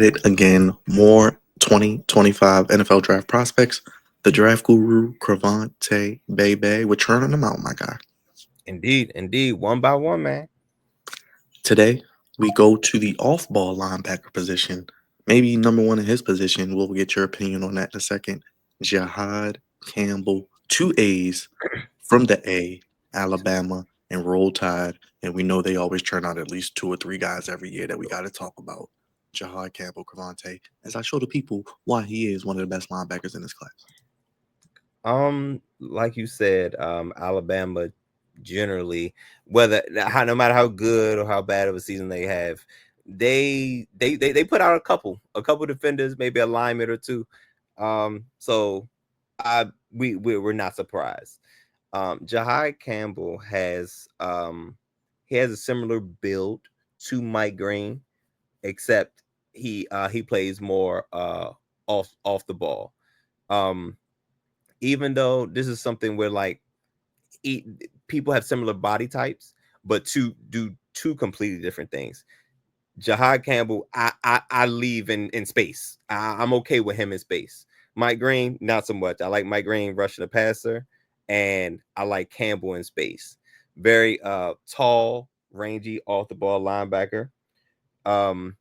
at it again. More 2025 NFL draft prospects. The draft guru, Cravante Bebe. We're churning them out, my guy. Indeed, indeed, one by one, man. Today, we go to the off ball linebacker position. Maybe number one in his position. We'll get your opinion on that in a second. Jihaad Campbell, two A's from the A, Alabama, and Roll Tide. And we know they always churn out at least two or three guys every year that we got to talk about. Jihaad Campbell, Cravante, as I show the people why he is one of the best linebackers in this class. Like you said, Alabama generally, whether how no matter how good or how bad of a season they have, they put out a couple defenders, maybe a lineman or two. So we're not surprised. Jahai Campbell he has a similar build to Mike Green, except he plays more off the ball. Um, Even though this is something where like e- people have similar body types, but do two completely different things. Jahad Campbell, I leave in space. I'm okay with him in space. Mike Green, not so much. I like Mike Green rushing the passer, and I like Campbell in space. Very tall, rangy, off the ball linebacker. Um,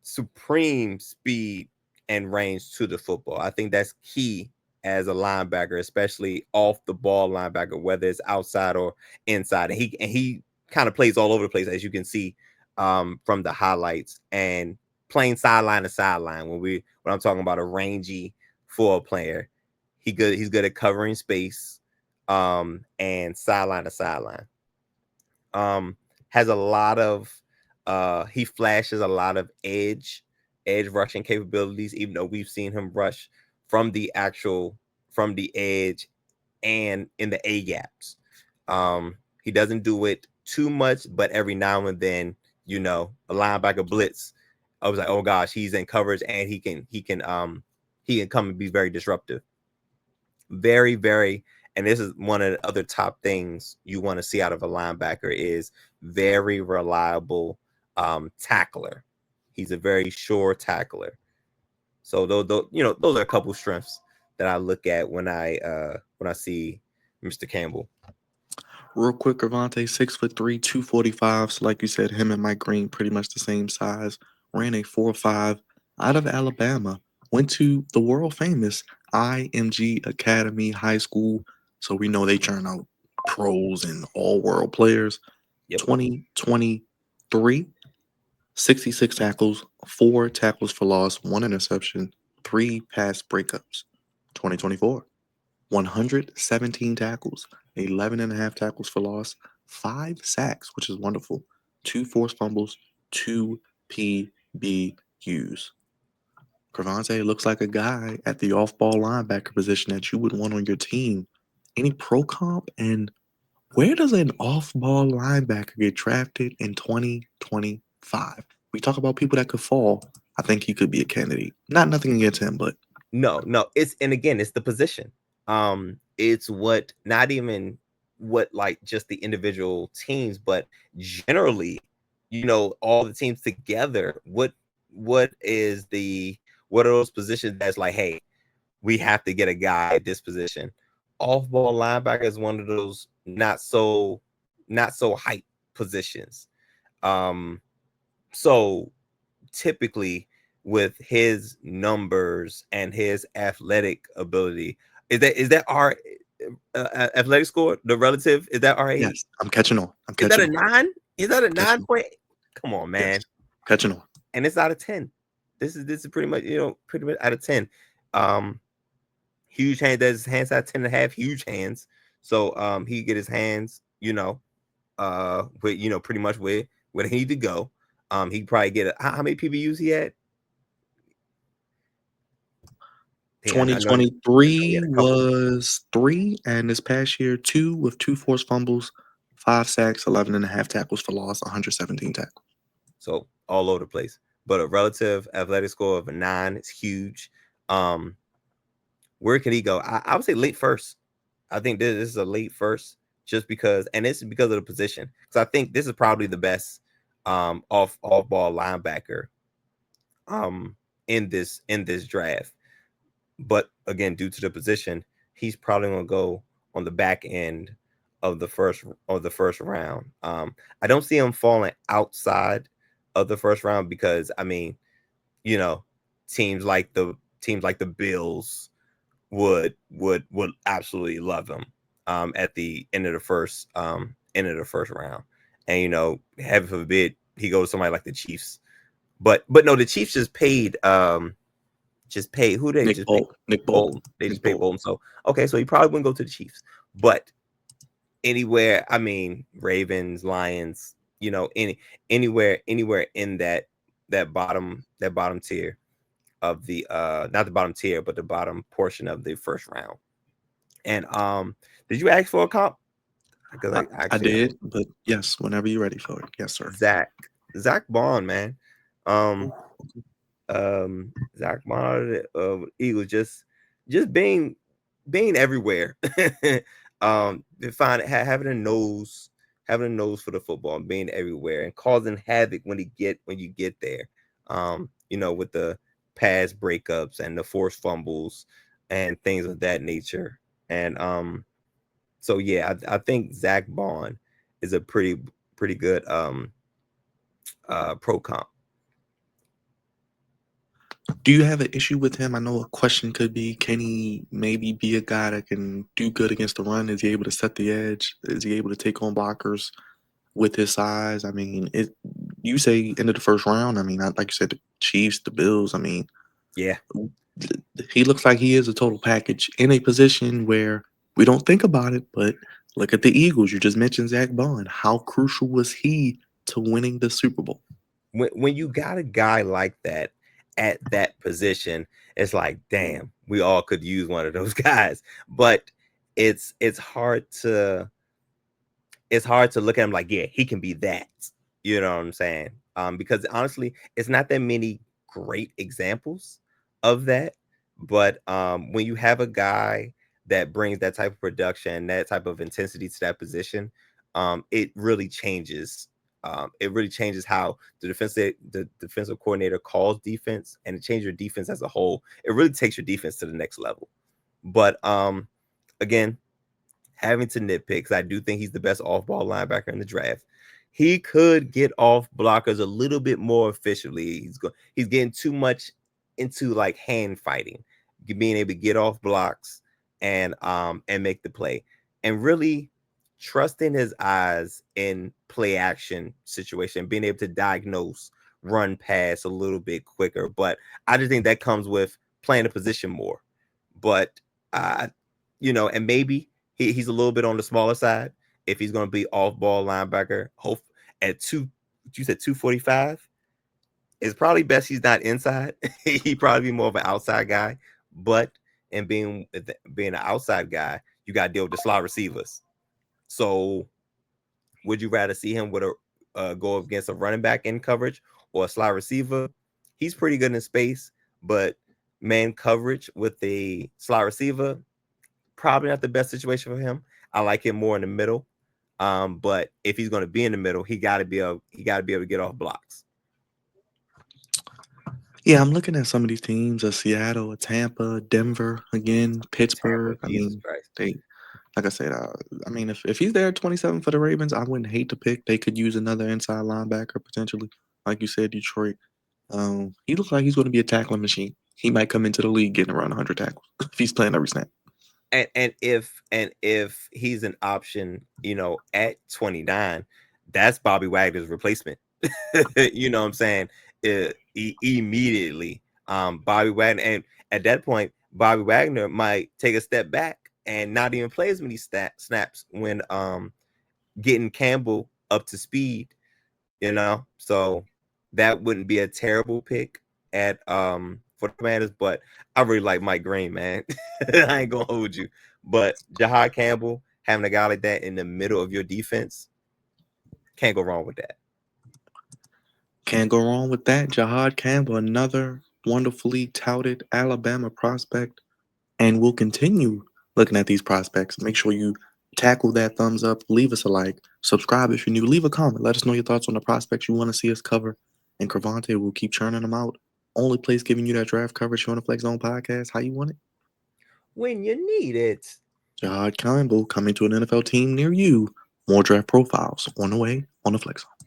Supreme speed and range to the football. I think that's key as a linebacker, especially off the ball linebacker, whether it's outside or inside. And he kind of plays all over the place, as you can see from the highlights, and playing sideline to sideline. When I'm talking about a rangy football player, he's good at covering space and sideline to sideline. Has a lot of he flashes a lot of edge rushing capabilities, even though we've seen him rush from from the edge and in the A gaps. He doesn't do it too much, but every now and then, a linebacker blitz, I was like, oh gosh, he's in coverage, and he can come and be very disruptive. Very, very, and this is one of the other top things you want to see out of a linebacker is very reliable tackler. He's a very sure tackler. So those are a couple strengths that I look at when I see Mr. Campbell. Real quick, Cravante, 6'3", 245. So like you said, him and Mike Green pretty much the same size. Ran a 4.5 out of Alabama. Went to the world famous IMG Academy High School. So we know they churn out pros and all world players. Yep. 2023, 66 tackles, 4 tackles for loss, 1 interception, 3 pass breakups. 2024, 117 tackles, 11 and a half tackles for loss, 5 sacks, which is wonderful, 2 forced fumbles, 2 PBUs. Cravante looks like a guy at the off ball linebacker position that you would want on your team. Any pro comp? And where does an off ball linebacker get drafted in 2025? We talk about people that could fall. I think he could be a candidate. Not nothing against him, but No, and again, it's the position. It's what not even what like just the individual teams, but generally, all the teams together. What is what are those positions that's like, hey, we have to get a guy at this position. Off ball linebacker is one of those not so hype positions. Um, so typically with his numbers and his athletic ability, is that our athletic score, the relative, is that our yes, I'm catching on. I'm is that catching a on. 9? Is that a Catching 9 on. point? Come on, man. Yes, catching on. And it's out of 10. This is pretty much, pretty much out of 10. Um, Huge hands. Does his hands out 10 and a half? Huge hands. So he get his hands, with pretty much where he need to go. He probably get how many PBUs he had? I know he 2023 had a couple. was 3, and this past year 2 with 2 forced fumbles, 5 sacks, 11 and a half tackles for loss, 117 tackles. So all over the place. But a relative athletic score of a 9 is huge. Um, where can he go? I would say late first. I think this is a late first, just because, and this is because of the position. Because I think this is probably the best off ball linebacker um in this draft. But again, due to the position, he's probably going to go on the back end of the first round. I don't see him falling outside of the first round because I mean, you know, teams like the Bills would absolutely love him at the end of the first round. And heaven forbid he goes to somebody like the Chiefs. But no, the Chiefs just paid who they Nick just paid? Bolton. Nick Bolton. Bolton. They Nick just paid Bolton. Bolton. So okay, so he probably wouldn't go to the Chiefs. But anywhere, I mean, Ravens, Lions, anywhere in that bottom tier of the not the bottom tier, but the bottom portion of the first round. And did you ask for a comp? Because I, I I actually did, but yes, whenever you're ready for it. Yes, sir. Zach Zach Bond, man. Um Zach Bond, Eagles just being everywhere. Having a nose for the football and being everywhere and causing havoc when you get there. With the pass breakups and the forced fumbles and things of that nature. And so yeah, I think Zach Bond is a pretty good pro comp. Do you have an issue with him? I know a question could be, can he maybe be a guy that can do good against the run? Is he able to set the edge? Is he able to take on blockers with his size? I mean, you say end of the first round. I mean, like you said, the Chiefs, the Bills. I mean, Yeah. he looks like he is a total package in a position where we don't think about it, but look at the Eagles. You just mentioned Zach Bond. How crucial was he to winning the Super Bowl? When you got a guy like that at that position, it's like, damn, we all could use one of those guys. But it's it's hard to it's hard to look at him like, yeah, he can be that. You know what I'm saying? Because honestly, it's not that many great examples of that. But when you have a guy that brings that type of production, that type of intensity to that position, it really changes. It really changes how the defensive coordinator calls defense, and it changes your defense as a whole. It really takes your defense to the next level. But again, having to nitpick, 'cause I do think he's the best off-ball linebacker in the draft. He could get off blockers a little bit more efficiently. He's getting too much into like hand fighting, being able to get off blocks and make the play, and really trusting his eyes in play action situation, being able to diagnose run pass a little bit quicker. But I just think that comes with playing the position more. But uh, and maybe he's a little bit on the smaller side if he's going to be off ball linebacker. Hope at you said 245. It's probably best he's not inside. He probably be more of an outside guy. But and being an outside guy, you got to deal with the slot receivers. So would you rather see him with a go against a running back in coverage or a slot receiver? He's pretty good in space, but man coverage with a slot receiver, probably not the best situation for him. I like him more in the middle. But if he's going to be in the middle, he got to be able to get off blocks. Yeah, I'm looking at some of these teams: a Seattle, a Tampa, Denver, again, Tampa, Pittsburgh. I Jesus mean, Christ. they, like I said, I mean, if he's there at 27 for the Ravens, I wouldn't hate to pick. They could use another inside linebacker potentially, like you said, Detroit. He looks like he's going to be a tackling machine. He might come into the league getting around 100 tackles if he's playing every snap. And if he's an option, at 29, that's Bobby Wagner's replacement. You know what I'm saying? Immediately, Bobby Wagner, and at that point, Bobby Wagner might take a step back and not even play as many snaps when getting Campbell up to speed. So that wouldn't be a terrible pick at for the Commanders, but I really like Mike Green, man. I ain't gonna hold you. But Jihaad Campbell, having a guy like that in the middle of your defense, can't go wrong with that. Can't go wrong with that. Jihaad Campbell, another wonderfully touted Alabama prospect. And we'll continue looking at these prospects. Make sure you tackle that thumbs up, leave us a like, subscribe if you're new, leave a comment. Let us know your thoughts on the prospects you want to see us cover. And Cravante will keep churning them out only place giving you that draft coverage here on the Flex Zone podcast. How you want it? When you need it. Jihaad Campbell coming to an NFL team near you. More draft profiles on the way on the Flex Zone.